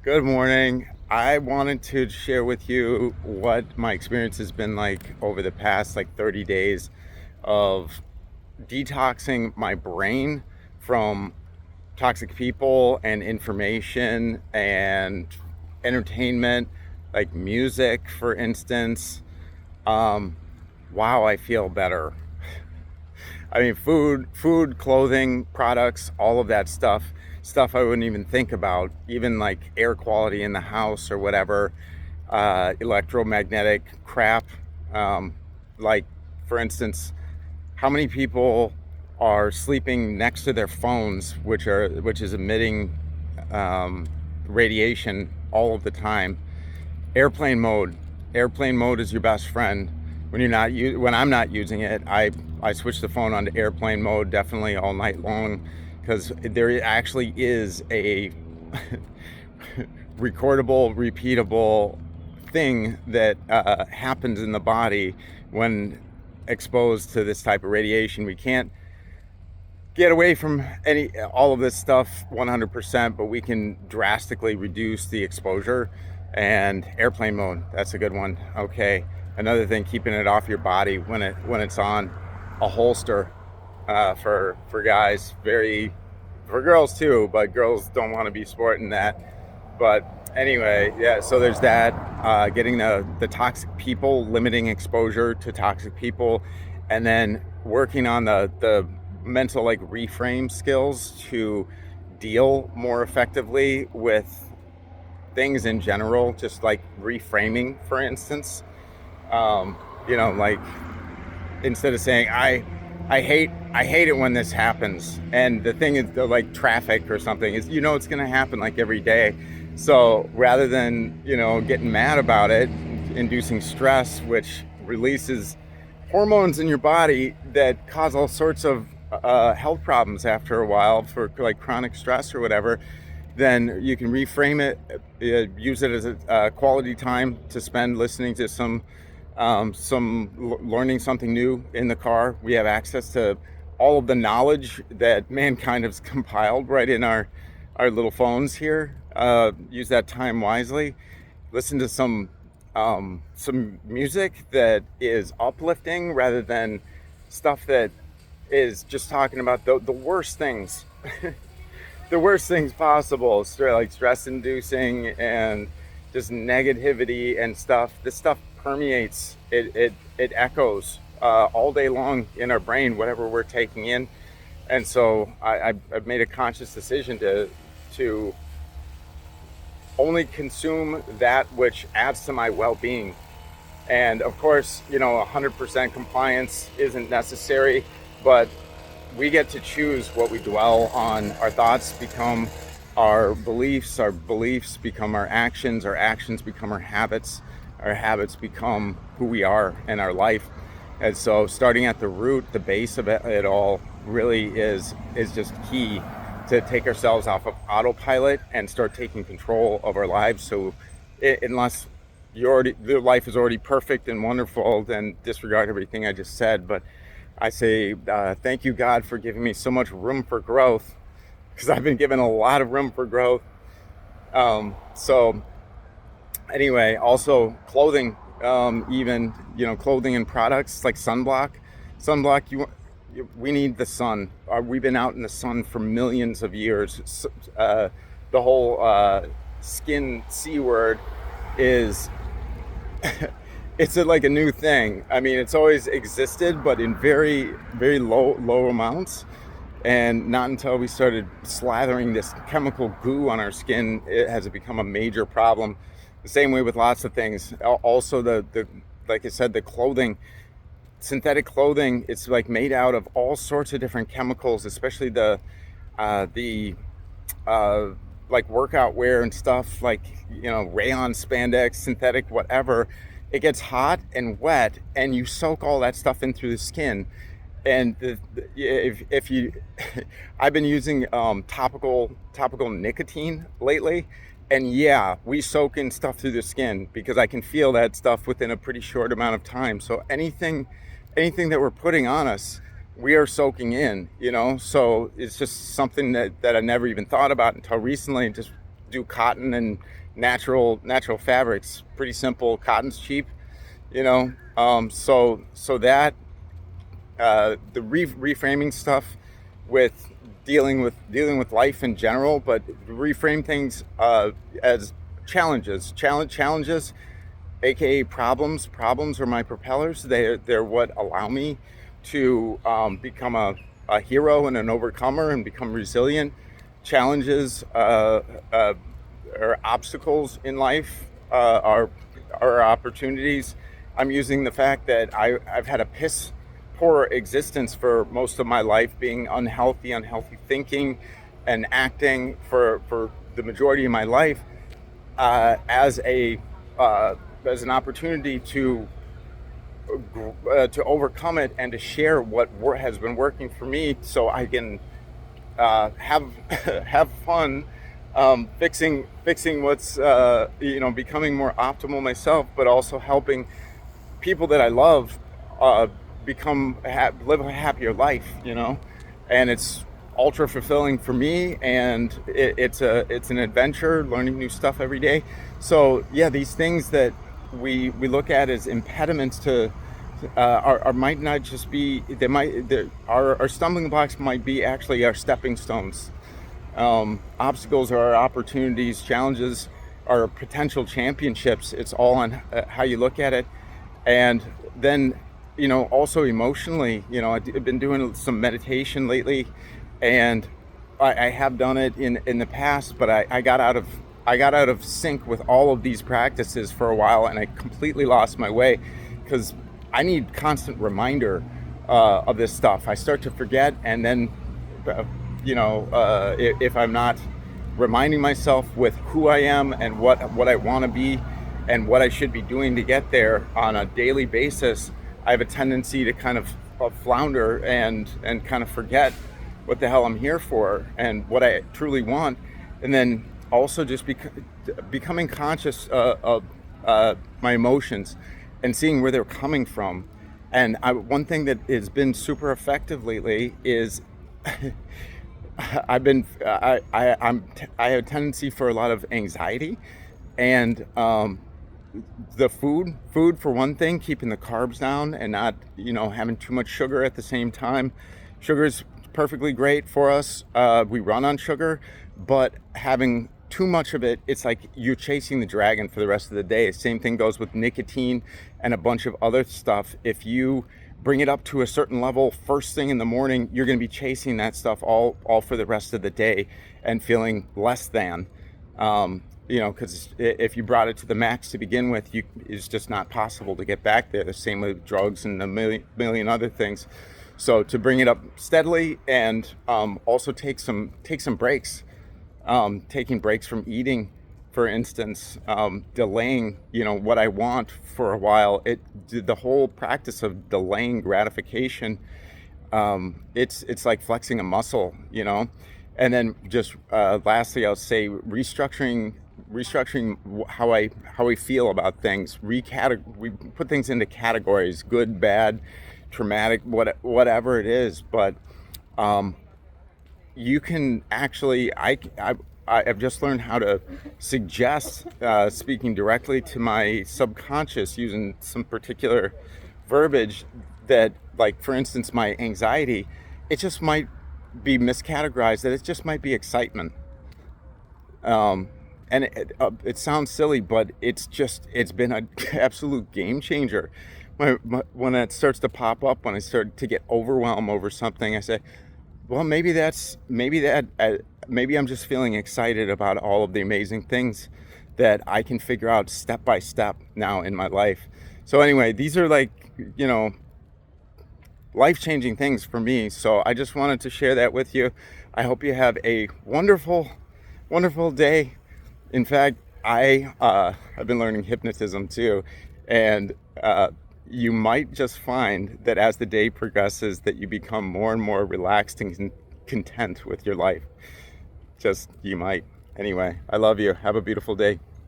Good morning. I wanted to share with you what my experience has been like over the past 30 days of detoxing my brain from toxic people and information and entertainment, like music, for instance. Um, wow, I feel better. I mean, food, clothing, products, all of that stuff I wouldn't even think about, even like air quality in the house or whatever, electromagnetic crap. Um, like, for instance, how many people are sleeping next to their phones, which is emitting um, radiation all of the time? Airplane mode. Airplane mode is your best friend. When I'm not using it, I switch the phone onto airplane mode definitely all night long, because there actually is a recordable, repeatable thing that happens in the body when exposed to this type of radiation. We can't get away from any all of this stuff 100%, but we can drastically reduce the exposure. And airplane mode, that's a good one. Okay, another thing, keeping it off your body when it's on. A holster, for guys, very, for girls too, but girls don't want to be sporting that. But anyway, yeah, so there's that. Getting the toxic people, limiting exposure to toxic people, and then working on the mental reframe skills to deal more effectively with things in general, just like reframing, for instance. um, like, instead of saying I hate it when this happens. And the thing is, like traffic or something is, it's going to happen like every day. So rather than getting mad about it, inducing stress, which releases hormones in your body that cause all sorts of health problems after a while, for like chronic stress or whatever, then you can reframe it, use it as a quality time to spend listening to learning something new in the car. We have access to all of the knowledge that mankind has compiled right in our little phones here. Use that time wisely. Listen to some music that is uplifting rather than stuff that is just talking about the worst things, the worst things possible, like stress inducing and just negativity and stuff. This stuff permeates, it echoes all day long in our brain, whatever we're taking in. And so I've made a conscious decision to only consume that which adds to my well-being. And of course, 100% compliance isn't necessary, but we get to choose what we dwell on. Our thoughts become our beliefs become our actions become our habits become who we are in our life. And so starting at the root, the base of it all, really is just key to take ourselves off of autopilot and start taking control of our lives. So unless your life is already perfect and wonderful, then disregard everything I just said. But I say thank you, God, for giving me so much room for growth, because I've been given a lot of room for growth. So anyway, also clothing, even clothing and products like sunblock. We need the sun. We've been out in the sun for millions of years. The whole skin C word is it's like a new thing. I mean, it's always existed, but in very, very low amounts. And not until we started slathering this chemical goo on our skin has it become a major problem. The same way with lots of things. Also, the like I said, the clothing, synthetic clothing, it's like made out of all sorts of different chemicals, especially the uh, like workout wear and stuff, like rayon, spandex, synthetic, whatever. It gets hot and wet, and you soak all that stuff in through the skin. And if you, I've been using topical nicotine lately, and yeah, we soak in stuff through the skin because I can feel that stuff within a pretty short amount of time. So anything that we're putting on us, we are soaking in. So it's just something that I never even thought about until recently. Just do cotton and natural fabrics. Pretty simple. Cotton's cheap, you know. So that the reframing stuff with dealing with life in general, but reframe things as challenges, aka problems. Problems are my propellers. They're what allow me to become a hero and an overcomer and become resilient. Challenges or obstacles in life are opportunities. I'm using the fact that I've had a piss poor existence for most of my life, being unhealthy thinking and acting for the majority of my life, as a as an opportunity to overcome it and to share what has been working for me, so I can have have fun fixing what's becoming more optimal myself, but also helping people that I love uh, live a happier life, and it's ultra fulfilling for me, and it's an adventure, learning new stuff every day. So yeah, these things that we look at as impediments to are might not just be, our stumbling blocks might be actually our stepping stones. Obstacles are our opportunities, challenges are potential championships. It's all on how you look at it. And then, also emotionally, I've been doing some meditation lately, and I have done it in the past, but I got out of sync with all of these practices for a while, and I completely lost my way because I need constant reminder of this stuff. I start to forget, and then if I'm not reminding myself with who I am and what I want to be and what I should be doing to get there on a daily basis, I have a tendency to kind of flounder and kind of forget what the hell I'm here for and what I truly want. And then also just becoming conscious of my emotions and seeing where they're coming from. And one thing that has been super effective lately is I have a tendency for a lot of anxiety, and the food for one thing, keeping the carbs down and not having too much sugar at the same time. Sugar is perfectly great for us. We run on sugar, but having too much of it, it's like you're chasing the dragon for the rest of the day. Same thing goes with nicotine and a bunch of other stuff. If you bring it up to a certain level first thing in the morning, you're going to be chasing that stuff all for the rest of the day and feeling less than. Because if you brought it to the max to begin with, it's just not possible to get back there. The same with drugs and a million other things. So to bring it up steadily, and also take some breaks, taking breaks from eating, for instance, delaying, what I want for a while. The whole practice of delaying gratification, it's like flexing a muscle, And then just lastly, I'll say restructuring how I feel about things. We put things into categories: good, bad, traumatic, whatever it is. But you can actually, I've just learned how to suggest, speaking directly to my subconscious using some particular verbiage that, like, for instance, my anxiety, it just might be miscategorized that it just might be excitement. And it sounds silly, but it's been an absolute game changer. When it starts to pop up, when I start to get overwhelmed over something, I say, well, maybe I'm just feeling excited about all of the amazing things that I can figure out step by step now in my life. So anyway, these are like, life-changing things for me. So I just wanted to share that with you. I hope you have a wonderful, wonderful day. In fact, I've been learning hypnotism too, and you might just find that as the day progresses, that you become more and more relaxed and content with your life. Just, you might. Anyway, I love you. Have a beautiful day.